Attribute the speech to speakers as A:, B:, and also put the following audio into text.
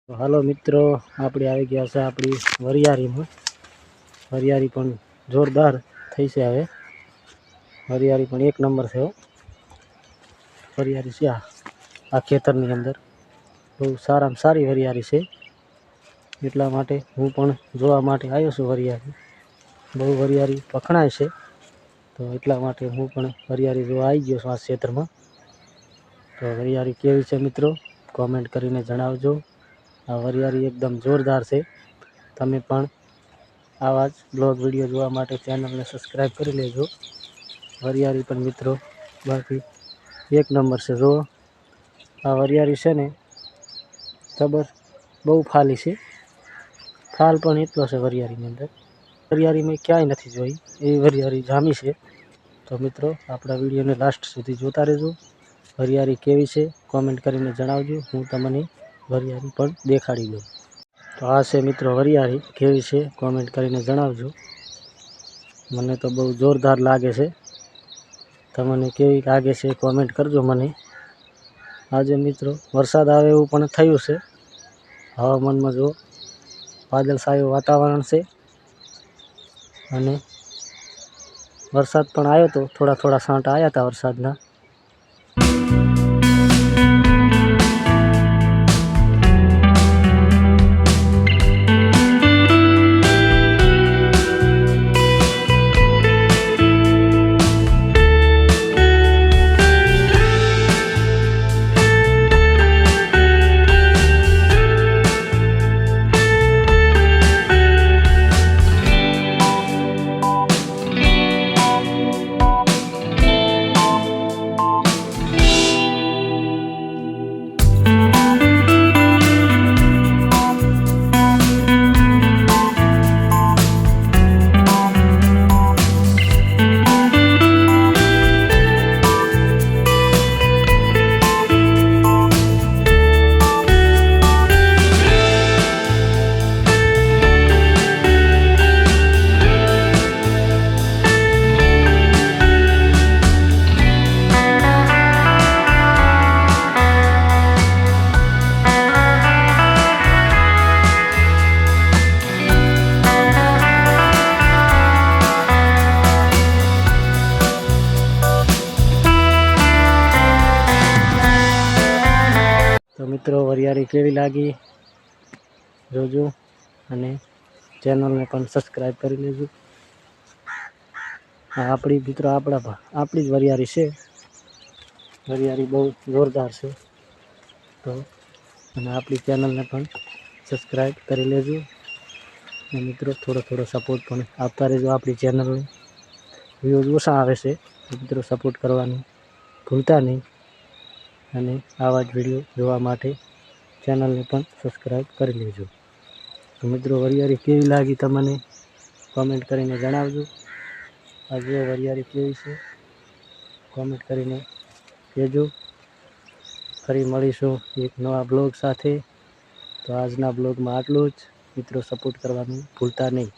A: તો હાલો મિત્રો, આપણે આવી ગયા છે આપણી વરિયાળીમાં. વરિયાળી પણ જોરદાર થઈ છે. હવે વરિયાળી પણ એક નંબર છે. વરિયાળી છે આ ખેતરની અંદર બહુ સારામાં સારી વરિયાળી છે. એટલા માટે હું પણ જોવા માટે આવ્યો છું વરિયાળી. બહુ વરિયાળી વખણાય છે, તો એટલા માટે હું પણ વરિયાળી જોવા આવી ગયો છું આ ક્ષેત્રમાં. તો વરિયાળી કેવી છે મિત્રો, કોમેન્ટ કરીને જણાવજો. આ વરિયાળી એકદમ જોરદાર છે. તમે પણ આવા જ બ્લોગ વિડીયો જોવા માટે ચેનલને સબસ્ક્રાઈબ કરી લેજો. વરિયાળી પણ મિત્રો બાકી એક નંબર છે. જો આ વરિયાળી છે ને ખબર બહુ ફાલી છે. ફાલ પણ એટલો છે વરિયાળીની અંદર. વરિયાળી મેં ક્યાંય નથી જોઈ એવી વરિયાળી જામી છે. તો મિત્રો આપણા વિડીયોને લાસ્ટ સુધી જોતા રહેજો. વરિયાળી કેવી છે કોમેન્ટ કરીને જણાવજો. હું તમને વરિયાળી પણ દેખાડી દઉં. તો આ છે મિત્રો વરિયાળી કેવી છે કોમેન્ટ કરીને જણાવજો. મને તો બહુ જોરદાર લાગે છે. તમને કેવી લાગે છે કોમેન્ટ કરજો મને. આજે મિત્રો વરસાદ આવે એવું પણ થયું છે. હવામાનમાં જો વાદળછાયું વાતાવરણ છે અને વરસાદ પણ આવ્યો હતો. થોડા થોડા છાંટા આવ્યા હતા વરસાદના. તો મિત્રો વરિયાળી કેવી લાગી જોજો અને ચેનલને પણ સબસ્ક્રાઈબ કરી લેજો. આપણી મિત્રો આપણી જ વરિયાળી છે. વરિયાળી બહુ જોરદાર છે. તો અને આપણી ચેનલને પણ સબસ્ક્રાઈબ કરી લેજો. અને મિત્રો થોડો સપોર્ટ પણ આપતા રહેજો. આપણી ચેનલને વ્યૂઝ ઓછા આવે છે તો મિત્રો સપોર્ટ કરવાનું ભૂલતા નહીં. અને આવા જ વિડીયો જોવા માટે ચેનલને પણ સબસ્ક્રાઈબ કરી લેજો. તો મિત્રો વરિયાળી કેવી લાગી તમને કોમેન્ટ કરીને જણાવજો. આ જો વરિયાળી કેવી છે કોમેન્ટ કરીને કહેજો. ફરી મળીશું એક નવા બ્લોગ સાથે. તો આજના બ્લોગમાં આટલું જ. મિત્રો સપોર્ટ કરવાનું ભૂલતા નહીં.